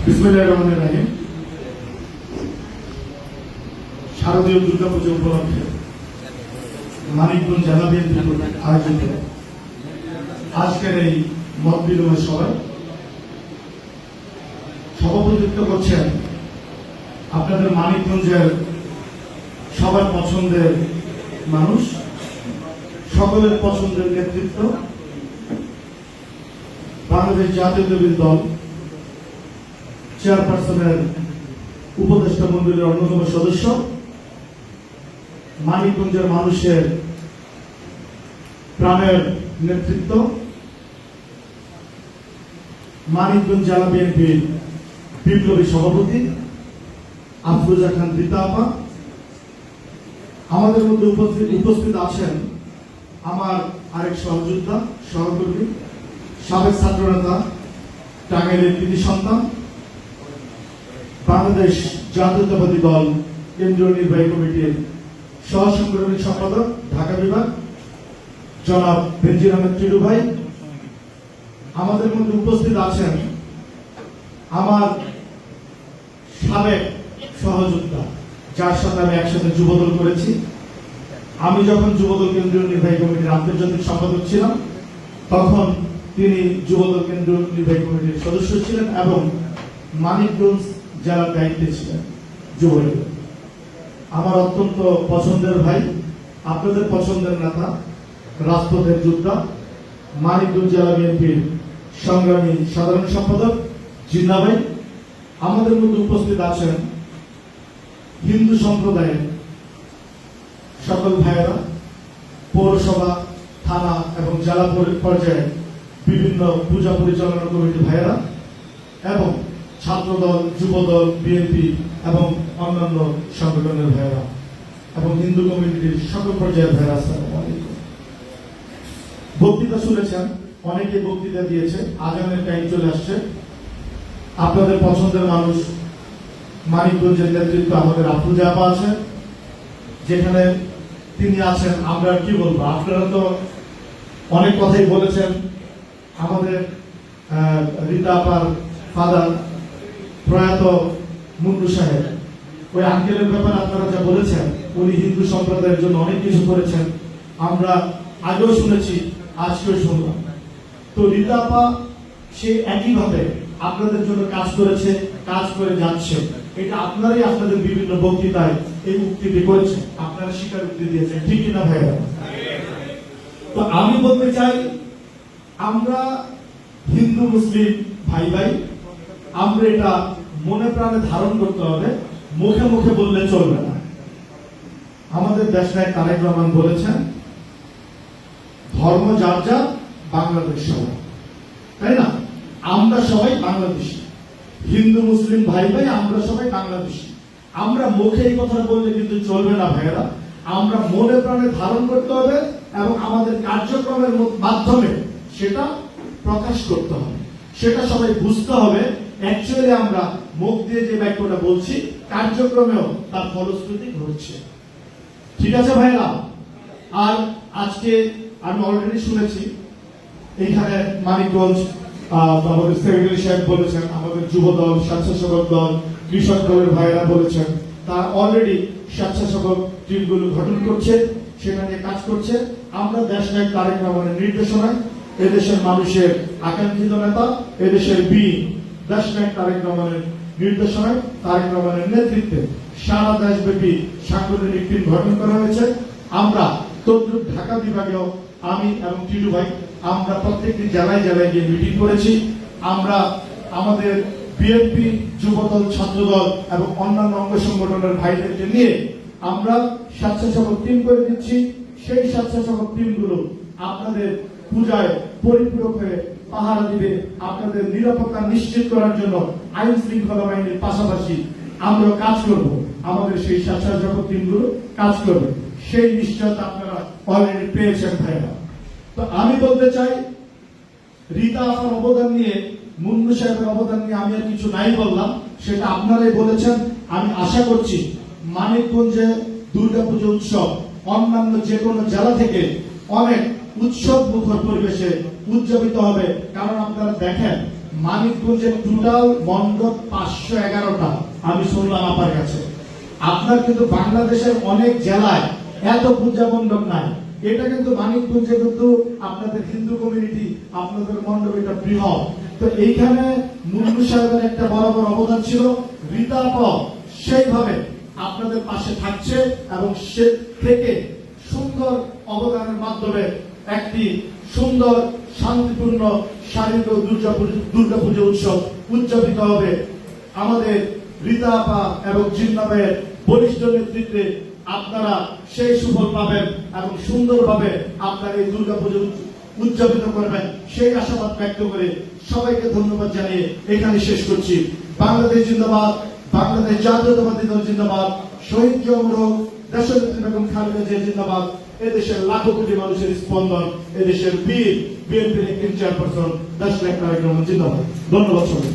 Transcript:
বিসমিল্লাহির রহমানির রহিম। শারদীয় দুর্গাপূজা উপলক্ষে মানিকগঞ্জ জেলা বিএনপি কর্তৃক আয়োজিত আজকের এই মত বিনিময় সভায় সভাপতিত্ব করছেন আপনাদের মানিকগঞ্জের সবার পছন্দের মানুষ, সকলের পছন্দের নেতৃত্ব, বাংলাদেশ জাতীয়তাবাদী দল চেয়ারপারসনের উপদেষ্টা মন্ডলীর অন্যতম সদস্য, মানিকগঞ্জের মানুষের প্রাণের নেতৃত্ব, মানিকগঞ্জ জেলা বিএনপির বিপ্লবী সভাপতি আফরোজা খান রীতা আপা, আমাদের মধ্যে উপস্থিত আছেন আমার আরেক সহযোদ্ধা সহকর্মী, সাবেক ছাত্রনেতা, টাঙ্গাইলের কৃতি সন্তান, বাংলাদেশ জাতীয়তাবাদী দল কেন্দ্রীয় নির্বাহী কমিটির সহ সাংগঠনিক সম্পাদক ঢাকা বিভাগ জনাব বেনজির আহমেদ টিটু ভাই, আমাদের মধ্যে উপস্থিত আছেন আমার সাবেক সহযোদ্ধা, যার সাথে আমি একসাথে যুবদল করেছি। আমি যখন যুবদল কেন্দ্রীয় নির্বাহী কমিটির আন্তর্জাতিক সম্পাদক ছিলাম, তখন তিনি যুবদল কেন্দ্রীয় নির্বাহী কমিটির সদস্য ছিলেন এবং মানিকগঞ্জ জেলার দায়িত্বে ছিলেন যুবদল। আমার অত্যন্ত পছন্দের ভাই, আপনাদের পছন্দের নেতা, রাজপথের যোদ্ধা, মানিকগঞ্জ জেলা বিএনপির সংগ্রামী সাধারণ সম্পাদক জিন্না ভাই, আমাদের মধ্যে উপস্থিত আছেন হিন্দু সম্প্রদায়ের সকল ভাইয়েরা, পৌরসভা, থানা এবং জেলা পর্যায়ে বিভিন্ন পূজা পরিচালনা কমিটির ভাইয়েরা এবং ছাত্রদল, যুবদল, বিএনপি এবং অন্যান্য সংগঠনের ভাইয়েরা এবং হিন্দু কমিউনিটির সকল পর্যায়ের ভাইয়েরা, আসসালামু আলাইকুম। বক্তৃতা শুনেছেন, অনেকে বক্তৃতা দিয়েছে, আজানের টাইম চলে আসছে। আপনাদের পছন্দের মানুষ মানিকগঞ্জের নেতৃত্ব আমাদের আফরোজা আপা আছে, যেখানে তিনি আছেন। আমরা কি বলবো, আপনারা তো অনেক কথাই বলেছেন। আমাদের রীতা আপার ফাদার প্রয়াত মুন্ডু সাহেব, ওই আঙ্কেলের ব্যাপারে আপনারা যা বলেছেন, উনি হিন্দু সম্প্রদায়ের জন্য অনেক কিছু করেছেন, আমরা আগেও শুনেছি, আজকেও শুনলাম। তো রীতা আপা সে একইভাবে আপনাদের জন্য কাজ করেছে, কাজ করে যাচ্ছে। এটা আপনারাই আপনাদের বিভিন্ন বক্তৃতায় এই উক্তিটি করেছেন, আপনারা স্বীকারোক্তি দিয়েছেন, ঠিক কিনা ভাইয়া? তো আমি বলতে চাই, আমরা হিন্দু মুসলিম ভাই ভাই, আমরা এটা মনে প্রাণে ধারণ করতে হবে, মুখে মুখে বললে চলবে না। আমাদের দেশনায়ক তারেক রহমান বলেছেন, ধর্ম যার যার, বাংলাদেশ সবাই, তাই না? আমরা সবাই বাংলাদেশি, হিন্দু মুসলিম ভাই ভাই, আমরা সবাই বাংলাদেশি। আমরা মুখে এই কথা বললে কিন্তু চলবে না ভাইয়েরা, আমরা মনে প্রাণে ধারণ করতে হবে এবং আমাদের কার্যক্রমের মাধ্যমে সেটা প্রকাশ করতে হবে, সেটা সবাই বুঝতে হবে। অ্যাকচুয়ালি আমরা মুখ দিয়ে যে বাক্যটা বলছি, কার্যক্রমেও তার ফলশ্রুতি ঘটছে। ঠিক আছে ভাইরা? আর আজকে আমি অলরেডি শুনেছি এইখানে মানিকগঞ্জ আমাদের সেক্রেটারি সাহেব বলেছেন, আমাদের যুব দল, স্বেচ্ছাসেবক দল, কৃষক দলের ভাইয়েরা বলেছেন, তারা অলরেডি স্বেচ্ছাসেবক টিমগুলো গঠন করছে, সেটা নিয়ে কাজ করছে। আমরা দেশনায়ক তারেক রহমানের নির্দেশনায়, এদেশের মানুষের আকাঙ্ক্ষিত নেতা, এদেশের বীর দেশনায়ক তারেক রহমানের নির্দেশনায়, তারেক রহমানের নেতৃত্বে সারা দেশব্যাপী সাংগঠনিক টিম গঠন করা হয়েছে। আমরা তদ্রুপ ঢাকা বিভাগেও আমি এবং টিটু ভাই, আমরা প্রত্যেকটি জেলায় জেলায় গিয়ে মিটিং করেছি। আমরা আমাদের বিএনপি, যুবদল, ছাত্রদল এবং অন্যান্য অঙ্গ সংগঠনের ভাইদেরকে নিয়ে আমরা স্বেচ্ছাসেবক টিম করে দিচ্ছি। সেই স্বেচ্ছাসেবক টিমগুলো আপনাদের পূজায় পরিপূরক হয়ে পাহারা দিবে, আপনাদের নিরাপত্তা নিশ্চিত করার জন্য আইন শৃঙ্খলা বাহিনীর পাশাপাশি আমরা কাজ করব। আমাদের সেই স্বেচ্ছাসেবক টিমগুলো কাজ করবে, সেই নিশ্চয়তা আপনারা অলরেডি পেয়েছেন ভাইরা। তো আমি বলতে চাই, রীতা আপার অবদান নিয়ে, মুন্নু সাহেবের অবদান নিয়ে আমি আর কিছু নাই বললাম, সেটা আপনারাই বলেছেন। আমি আশা করছি মানিকগঞ্জে দুর্গাপুজো উৎসব অন্যান্য যে কোনো জেলা থেকে অনেক উৎসব মুখর পরিবেশে উদযাপিত হবে। কারণ আপনারা দেখেন মানিকগঞ্জের টোটাল মণ্ডপ 511টা আমি শুনলাম আপনার কাছে। আপনার কিন্তু বাংলাদেশের অনেক জেলায় এত পূজা মণ্ডপ নাই। এটা কিন্তু মানিকগঞ্জে কিন্তু আপনাদের হিন্দু কমিউনিটি, আপনাদের মণ্ডপ এটা বৃহৎ। তো এইখানে মুন্নু সাহেবের একটা বড় বড় অবদান ছিল। রিতাপ সেইভাবে আপনাদের পাশে থাকছে এবং সে থেকে সুন্দর অবদানের মাধ্যমে একটি সুন্দর শান্তিপূর্ণ শারীরিক দুর্গাপুজো উৎসব উদযাপিত হবে। আমাদের রীতা আপা এবং জিন্নাবের বলিষ্ঠ নেতৃত্বে আপনারা সেই সুফল পাবেন এবং সুন্দরভাবে আপনারা এই দুর্গাপুজো উদযাপিত করবেন সেই আশাবাদ ব্যক্ত করে সবাইকে ধন্যবাদ জানিয়ে এখানে শেষ করছি। বাংলাদেশ জিন্দাবাদ, বাংলাদেশ জাতীয়তাবাদী দল জিন্দাবাদ, শহীদ জমরক দেশনেত্রী বেগম খালেদা জিয়া জিন্দাবাদ। এদেশের লাখো কোটি মানুষের স্পন্দন, এদেশের বীর বিএনপির একটি চেয়ারপারসন দেশ নায়ক তারেক রহমান জিন্দাবাদ। ধন্যবাদ সবাই।